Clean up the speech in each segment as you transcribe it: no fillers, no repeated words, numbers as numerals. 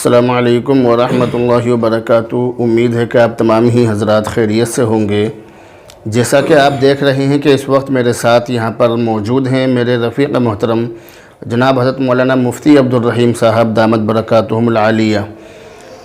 السلام علیکم ورحمۃ اللہ وبرکاتہ۔ امید ہے کہ آپ تمام ہی حضرات خیریت سے ہوں گے۔ جیسا کہ آپ دیکھ رہے ہیں کہ اس وقت میرے ساتھ یہاں پر موجود ہیں میرے رفیق محترم جناب حضرت مولانا مفتی عبدالرحیم صاحب دامت برکاتہم العالیہ۔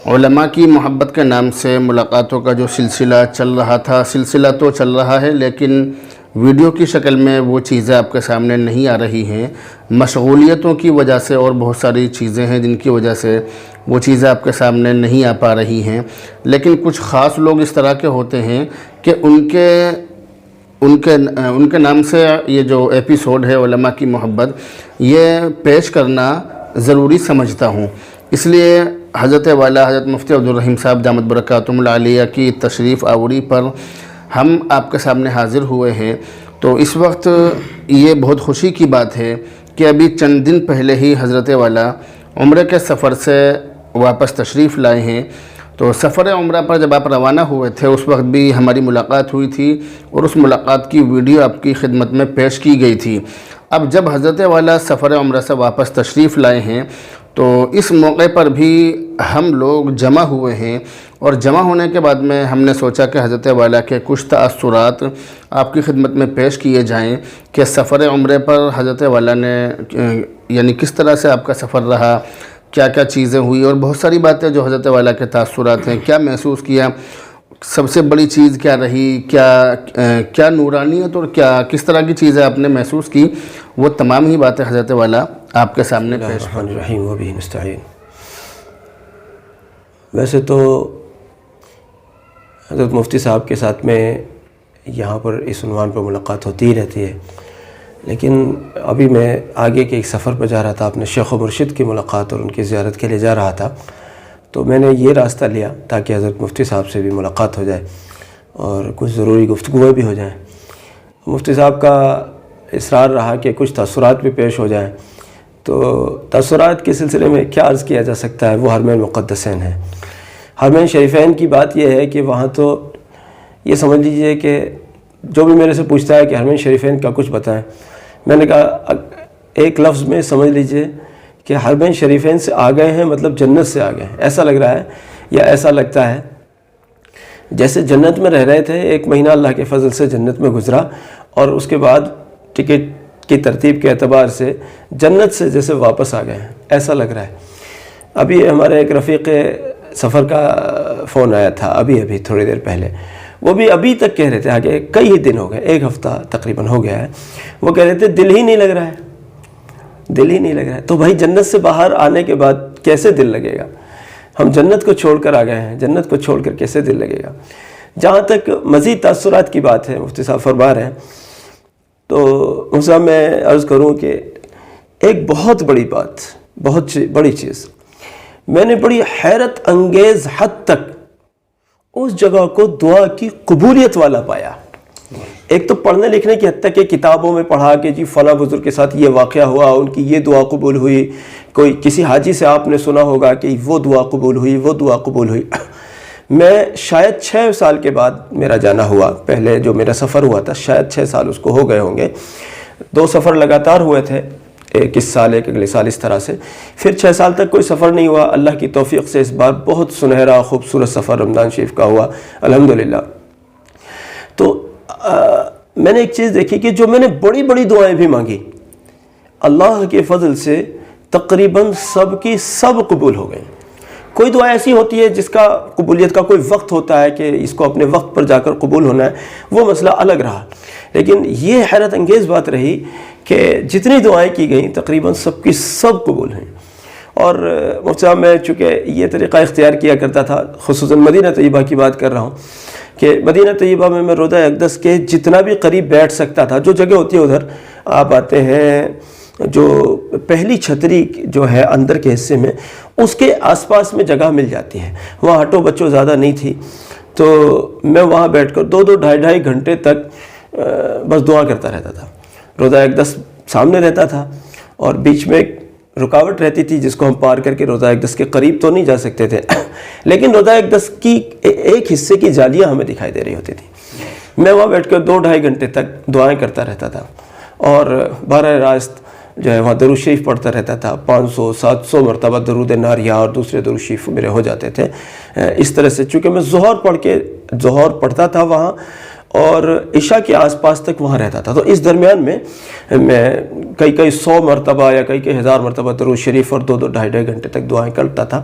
علماء کی محبت کے نام سے ملاقاتوں کا جو سلسلہ چل رہا تھا، سلسلہ تو چل رہا ہے لیکن ویڈیو کی شکل میں وہ چیزیں آپ کے سامنے نہیں آ رہی ہیں، مشغولیتوں کی وجہ سے، اور بہت ساری چیزیں ہیں جن کی وجہ سے وہ چیزیں آپ کے سامنے نہیں آ پا رہی ہیں۔ لیکن کچھ خاص لوگ اس طرح کے ہوتے ہیں کہ ان کے نام سے یہ جو ایپیسوڈ ہے علماء کی محبت، یہ پیش کرنا ضروری سمجھتا ہوں۔ اس لیے حضرت والا حضرت مفتی عبدالرحیم صاحب دامت برکاتہم العالیہ کی تشریف آوری پر ہم آپ کے سامنے حاضر ہوئے ہیں۔ تو اس وقت یہ بہت خوشی کی بات ہے کہ ابھی چند دن پہلے ہی حضرت والا عمرے کے سفر سے واپس تشریف لائے ہیں۔ تو سفر عمرہ پر جب آپ روانہ ہوئے تھے اس وقت بھی ہماری ملاقات ہوئی تھی اور اس ملاقات کی ویڈیو آپ کی خدمت میں پیش کی گئی تھی۔ اب جب حضرت والا سفر عمرہ سے واپس تشریف لائے ہیں تو اس موقع پر بھی ہم لوگ جمع ہوئے ہیں، اور جمع ہونے کے بعد میں ہم نے سوچا کہ حضرت والا کے کچھ تاثرات آپ کی خدمت میں پیش کیے جائیں کہ سفر عمرے پر حضرت والا نے یعنی کس طرح سے آپ کا سفر رہا، کیا کیا چیزیں ہوئی، اور بہت ساری باتیں جو حضرت والا کے تاثرات ہیں، کیا محسوس کیا، سب سے بڑی چیز کیا رہی، کیا نورانیت اور کس طرح کی چیزیں آپ نے محسوس کی، وہ تمام ہی باتیں حضرت والا آپ کے سامنے پیش الرحیم و بہ نستعین۔ ویسے تو حضرت مفتی صاحب کے ساتھ میں یہاں پر اس عنوان پر ملاقات ہوتی ہی رہتی ہے، لیکن ابھی میں آگے کے ایک سفر پر جا رہا تھا، اپنے شیخ و مرشد کی ملاقات اور ان کی زیارت کے لیے جا رہا تھا، تو میں نے یہ راستہ لیا تاکہ حضرت مفتی صاحب سے بھی ملاقات ہو جائے اور کچھ ضروری گفتگویں بھی ہو جائیں۔ مفتی صاحب کا اصرار رہا کہ کچھ تاثرات بھی پیش ہو جائیں، تو تاثرات کے سلسلے میں کیا عرض کیا جا سکتا ہے، وہ حرمین مقدسین ہیں۔ حرمین شریفین کی بات یہ ہے کہ وہاں تو یہ سمجھ لیجئے کہ جو بھی میرے سے پوچھتا ہے کہ حرمین شریفین کا کچھ بتائیں، میں نے کہا ایک لفظ میں سمجھ لیجئے کہ حرمین شریفین سے آ گئے ہیں، مطلب جنت سے آ گئے ہیں، ایسا لگ رہا ہے یا ایسا لگتا ہے جیسے جنت میں رہ رہے تھے، ایک مہینہ اللہ کے فضل سے جنت میں گزرا اور اس کے بعد ٹکٹ کی ترتیب کے اعتبار سے جنت سے جیسے واپس آ گئے ہیں، ایسا لگ رہا ہے۔ ابھی ہمارے ایک رفیق سفر کا فون آیا تھا ابھی تھوڑی دیر پہلے، وہ بھی ابھی تک کہہ رہے تھے، آگے کئی ہی دن ہو گئے، ایک ہفتہ تقریباً ہو گیا ہے، وہ کہہ رہے تھے دل ہی نہیں لگ رہا ہے، دل ہی نہیں لگ رہا ہے۔ تو بھائی جنت سے باہر آنے کے بعد کیسے دل لگے گا؟ ہم جنت کو چھوڑ کر آ گئے ہیں، جنت کو چھوڑ کر کیسے دل لگے گا؟ جہاں تک مزید تاثرات کی بات ہے، مفتی صاحب فرما رہے ہیں، تو مفتی صاحب میں عرض کروں کہ ایک بہت بڑی بات، بہت بڑی چیز، میں نے بڑی حیرت انگیز حد تک اس جگہ کو دعا کی قبولیت والا پایا۔ ایک تو پڑھنے لکھنے کی حد تک کہ کتابوں میں پڑھا کہ جی فلاں بزرگ کے ساتھ یہ واقعہ ہوا، ان کی یہ دعا قبول ہوئی، کوئی کسی حاجی سے آپ نے سنا ہوگا کہ وہ دعا قبول ہوئی، وہ دعا قبول ہوئی۔ میں شاید 6 سال کے بعد میرا جانا ہوا، پہلے جو میرا سفر ہوا تھا شاید 6 سال اس کو ہو گئے ہوں گے، 2 سفر لگاتار ہوئے تھے، ایک اس سال ایک اگلے سال اس طرح سے، پھر 6 سال تک کوئی سفر نہیں ہوا۔ اللہ کی توفیق سے اس بار بہت سنہرا خوبصورت سفر رمضان شریف کا ہوا الحمدللہ۔ تو میں نے ایک چیز دیکھی کہ جو میں نے بڑی بڑی دعائیں بھی مانگی، اللہ کے فضل سے تقریباً سب کی سب قبول ہو گئیں۔ کوئی دعا ایسی ہوتی ہے جس کا قبولیت کا کوئی وقت ہوتا ہے کہ اس کو اپنے وقت پر جا کر قبول ہونا ہے، وہ مسئلہ الگ رہا، لیکن یہ حیرت انگیز بات رہی کہ جتنی دعائیں کی گئیں تقریباً سب کی سب قبول ہیں۔ اور مفتی صاحب میں چونکہ یہ طریقہ اختیار کیا کرتا تھا، خصوصاً مدینہ طیبہ کی بات کر رہا ہوں، کہ مدینہ طیبہ میں روضہ اقدس کے جتنا بھی قریب بیٹھ سکتا تھا، جو جگہ ہوتی ہے ادھر آپ آتے ہیں، جو پہلی چھتری جو ہے اندر کے حصے میں، اس کے آس پاس میں جگہ مل جاتی ہے، وہاں ہٹو بچوں زیادہ نہیں تھی، تو میں وہاں بیٹھ کر 2 ڈھائی گھنٹے تک بس دعا کرتا رہتا تھا۔ روضہ اقدس سامنے رہتا تھا اور بیچ میں ایک رکاوٹ رہتی تھی جس کو ہم پار کر کے روضہ اقدس کے قریب تو نہیں جا سکتے تھے، لیکن روضہ اقدس کی ایک حصے کی جالیاں ہمیں دکھائی دے رہی ہوتی تھی۔ میں وہاں بیٹھ کر 2 ڈھائی گھنٹے تک دعائیں کرتا رہتا تھا اور براہ راست جو ہے وہاں درود شریف پڑھتا رہتا تھا. 500-700 مرتبہ درود ناریہ اور دوسرے درود شریف میرے ہو جاتے تھے. اس طرح سے چونکہ میں ظہر پڑھتا تھا وہاں اور عشاء کے آس پاس تک وہاں رہتا تھا, تو اس درمیان میں کئی 100 مرتبہ یا کئی 1000 مرتبہ درود شریف اور 2-2 گھنٹے تک دعائیں کرتا تھا.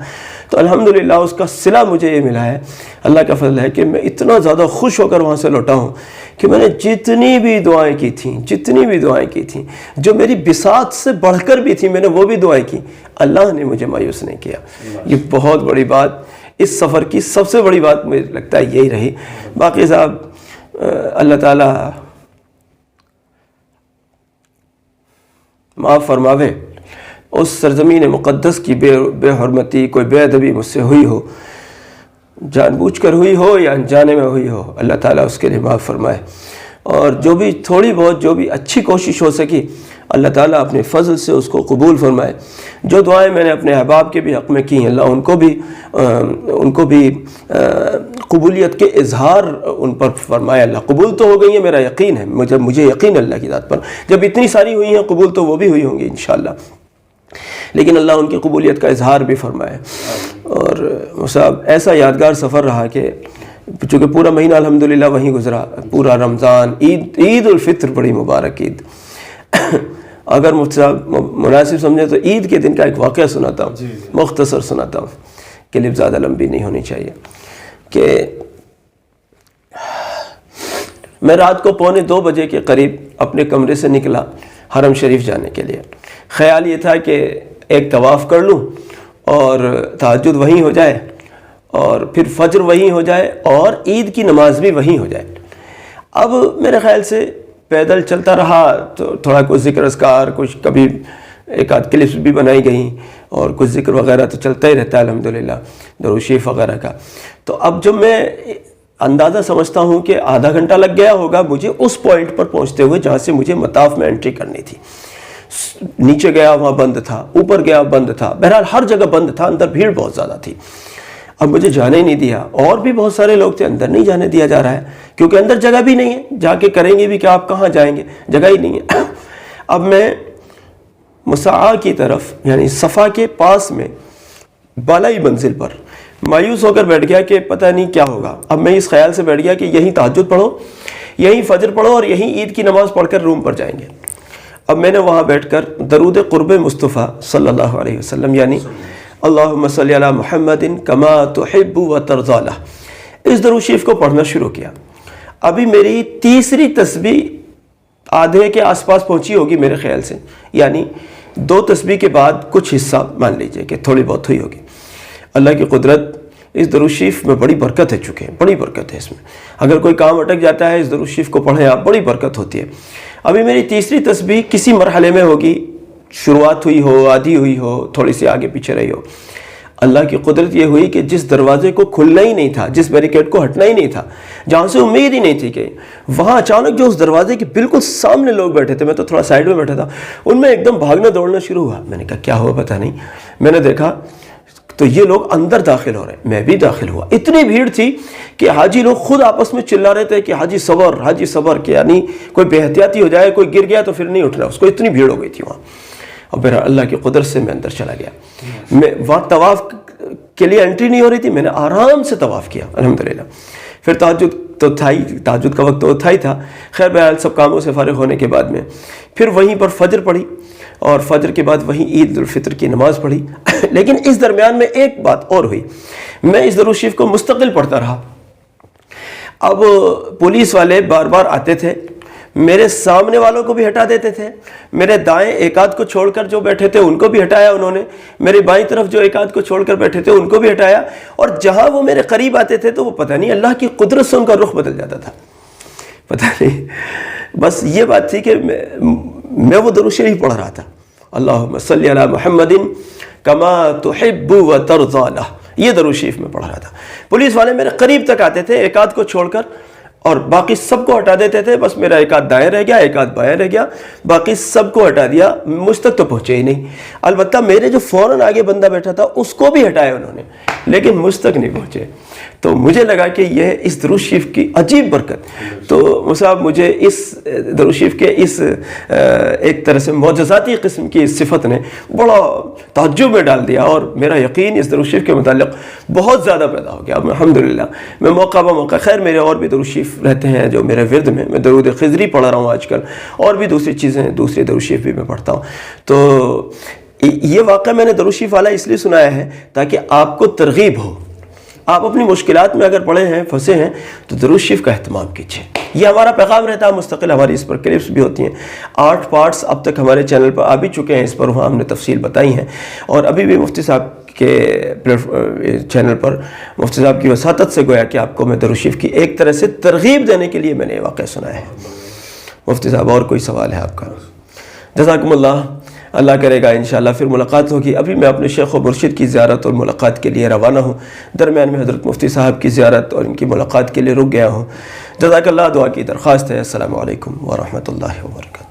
تو الحمدللہ اس کا صلہ مجھے یہ ملا ہے, اللہ کا فضل ہے کہ میں اتنا زیادہ خوش ہو کر وہاں سے لوٹا ہوں کہ میں نے جتنی بھی دعائیں کی تھیں جو میری بساط سے بڑھ کر بھی تھیں, میں نے وہ بھی دعائیں کی, اللہ نے مجھے مایوس نہیں کیا. یہ بہت بڑی بات, اس سفر کی سب سے بڑی بات مجھے لگتا ہے یہی رہی. باقی صاحب اللہ تعالیٰ معاف فرماوے, اس سرزمین مقدس کی بے حرمتی, کوئی بے ادبی مجھ سے ہوئی ہو, جان بوجھ کر ہوئی ہو یا انجانے میں ہوئی ہو, اللہ تعالیٰ اس کے لیے معاف فرمائے. اور جو بھی تھوڑی بہت جو بھی اچھی کوشش ہو سکی, اللہ تعالیٰ اپنے فضل سے اس کو قبول فرمائے. جو دعائیں میں نے اپنے احباب کے بھی حق میں کی ہیں, اللہ ان کو بھی قبولیت کے اظہار ان پر فرمائے. اللہ قبول تو ہو گئی ہیں, میرا یقین ہے, مجھے یقین اللہ کی ذات پر, جب اتنی ساری ہوئی ہیں قبول تو وہ بھی ہوئی ہوں گی انشاءاللہ, لیکن اللہ ان کی قبولیت کا اظہار بھی فرمائے. اور صاحب ایسا یادگار سفر رہا کہ چونکہ پورا مہینہ الحمدللہ وہیں گزرا, پورا رمضان, عید الفطر بڑی مبارک عید. اگر مجھ سے مناسب سمجھے تو عید کے دن کا ایک واقعہ سناتا ہوں, مختصر سناتا ہوں, کلپ زیادہ لمبی نہیں ہونی چاہیے. کہ میں رات کو 1:45 بجے کے قریب اپنے کمرے سے نکلا حرم شریف جانے کے لیے. خیال یہ تھا کہ ایک طواف کر لوں اور تہجد وہیں ہو جائے اور پھر فجر وہیں ہو جائے اور عید کی نماز بھی وہیں ہو جائے. اب میرے خیال سے پیدل چلتا رہا تو تھوڑا کچھ ذکر اذکار, کچھ کبھی ایک آدھ کلپس بھی بنائی گئیں اور کچھ ذکر وغیرہ تو چلتا ہی رہتا ہے الحمدللہ, درود شریف وغیرہ کا. تو اب جب میں اندازہ سمجھتا ہوں کہ آدھا گھنٹہ لگ گیا ہوگا مجھے اس پوائنٹ پر پہنچتے ہوئے جہاں سے مجھے مطاف میں انٹری کرنی تھی. نیچے گیا وہاں بند تھا, اوپر گیا بند تھا, بہرحال ہر جگہ بند تھا, اندر بھیڑ بہت زیادہ تھی. اب مجھے جانے نہیں دیا, اور بھی بہت سارے لوگ تھے, اندر نہیں جانے دیا جا رہا ہے کیونکہ اندر جگہ بھی نہیں ہے, جا کے کریں گے بھی کہ آپ کہاں جائیں گے, جگہ ہی نہیں ہے. اب میں مسعی کی طرف یعنی صفا کے پاس میں بالائی منزل پر مایوس ہو کر بیٹھ گیا کہ پتہ نہیں کیا ہوگا. اب میں اس خیال سے بیٹھ گیا کہ یہیں تہجد پڑھو, یہیں فجر پڑھو اور یہیں عید کی نماز پڑھ کر روم پر جائیں گے. اب میں نے وہاں بیٹھ کر درود قرب مصطفیٰ صلی اللہ علیہ وسلم یعنی اللہم صلی علی محمد کما تحب و ترضی, اس درود شریف کو پڑھنا شروع کیا. ابھی میری تیسری تسبیح آدھے کے آس پاس پہنچی ہوگی میرے خیال سے, یعنی 2 تسبیح کے بعد کچھ حصہ مان لیجئے کہ تھوڑی بہت ہوئی ہوگی. اللہ کی قدرت, اس درود شریف میں بڑی برکت ہے, چکے بڑی برکت ہے اس میں. اگر کوئی کام اٹک جاتا ہے اس درود شریف کو پڑھیں آپ, بڑی برکت ہوتی ہے. ابھی میری تیسری تسبیح کسی مرحلے میں ہوگی, شروعات ہوئی ہو, آدھی ہوئی ہو, تھوڑی سی آگے پیچھے رہی ہو. اللہ کی قدرت یہ ہوئی کہ جس دروازے کو کھلنا ہی نہیں تھا, جس بیریکیڈ کو ہٹنا ہی نہیں تھا, جہاں سے امید ہی نہیں تھی کہ وہاں اچانک جو اس دروازے کے بالکل سامنے لوگ بیٹھے تھے, میں تو تھوڑا سائیڈ میں بیٹھا تھا, ان میں ایک دم بھاگنا دوڑنا شروع ہوا. میں نے کہا کیا ہوا پتہ نہیں. میں نے دیکھا تو یہ لوگ اندر داخل ہو رہے ہیں, میں بھی داخل ہوا. اتنی بھیڑ تھی کہ حاجی لوگ خود آپس میں چلا رہے تھے کہ حاجی صبر, حاجی صبر, کہ یعنی کوئی بے احتیاطی ہو جائے, کوئی گر گیا تو پھر نہیں اٹھنا اس کو, اتنی بھیڑ ہو گئی تھی وہاں. اور پھر اللہ کی قدرت سے میں اندر چلا گیا. میں وہاں طواف کے لیے انٹری نہیں ہو رہی تھی, میں نے آرام سے طواف کیا الحمدللہ. پھر تہجد تو تھا ہی, تہجد کا وقت تو تھا ہی تھا. خیر بہرحال سب کاموں سے فارغ ہونے کے بعد میں پھر وہیں پر فجر پڑھی اور فجر کے بعد وہیں عید الفطر کی نماز پڑھی. لیکن اس درمیان میں ایک بات اور ہوئی, میں اس درود شریف کو مستقل پڑھتا رہا. اب پولیس والے بار بار آتے تھے, میرے سامنے والوں کو بھی ہٹا دیتے تھے, میرے دائیں ایک آدھ کو چھوڑ کر جو بیٹھے تھے ان کو بھی ہٹایا انہوں نے, میرے بائیں طرف جو ایک آدھ کو چھوڑ کر بیٹھے تھے ان کو بھی ہٹایا. اور جہاں وہ میرے قریب آتے تھے تو وہ پتہ نہیں اللہ کی قدرت سے ان کا رخ بدل جاتا تھا, پتہ نہیں. بس یہ بات تھی کہ میں وہ درود شریف پڑھ رہا تھا, اللہم صلی علی محمد کما تحب و ترضی, یہ درود شریف میں پڑھ رہا تھا. پولیس والے میرے قریب تک آتے تھے ایک آدھ کو چھوڑ کر, اور باقی سب کو ہٹا دیتے تھے، بس میرا ایک آدھ دائیں رہ گیا، ایک آدھ بائیں رہ گیا، باقی سب کو ہٹا دیا، مجھ تک تو پہنچے ہی نہیں۔ البتہ میرے جو فوراً آگے بندہ بیٹھا تھا اس کو بھی ہٹایا انہوں نے، لیکن مجھ تک نہیں پہنچے۔ تو مجھے لگا کہ یہ اس درود شریف کی عجیب برکت، تو مصعب مجھے اس درود شریف کے اس ایک طرح سے معجزاتی قسم کی اس صفت نے بڑا تعجب میں ڈال دیا، اور میرا یقین اس درود شریف کے متعلق بہت زیادہ پیدا ہو گیا۔ الحمدللہ میں موقع بہ موقع، خیر میرے اور بھی درود شریف رہتے ہیں جو میرے ورد میں درود خضری پڑھ رہا ہوں آج کل، اور بھی دوسری چیزیں، دوسری درود شریف بھی میں پڑھتا ہوں۔ تو یہ واقعہ میں نے درود شریف والا اس لیے سنایا ہے تاکہ آپ کو ترغیب ہو۔ آپ اپنی مشکلات میں اگر پڑے ہیں، پھنسے ہیں، تو درود شریف کا اہتمام کیجیے۔ یہ ہمارا پیغام رہتا ہے مستقل، ہماری اس پر کلپس بھی ہوتی ہیں، 8 پارٹس اب تک ہمارے چینل پر آ بھی چکے ہیں، اس پر وہاں ہم نے تفصیل بتائی ہیں، اور ابھی بھی مفتی صاحب کے چینل پر مفتی صاحب کی وساطت سے گویا کہ آپ کو میں درود شریف کی ایک طرح سے ترغیب دینے کے لیے میں نے یہ واقعہ سنایا ہے۔ مفتی صاحب اور کوئی سوال ہے آپ کا؟ جزاکم اللہ، اللہ کرے گا انشاءاللہ پھر ملاقات ہوگی۔ ابھی میں اپنے شیخ و مرشد کی زیارت اور ملاقات کے لیے روانہ ہوں، درمیان میں حضرت مفتی صاحب کی زیارت اور ان کی ملاقات کے لیے رک گیا ہوں۔ جزاک اللہ، دعا کی درخواست ہے۔ السلام علیکم ورحمۃ اللہ وبرکاتہ۔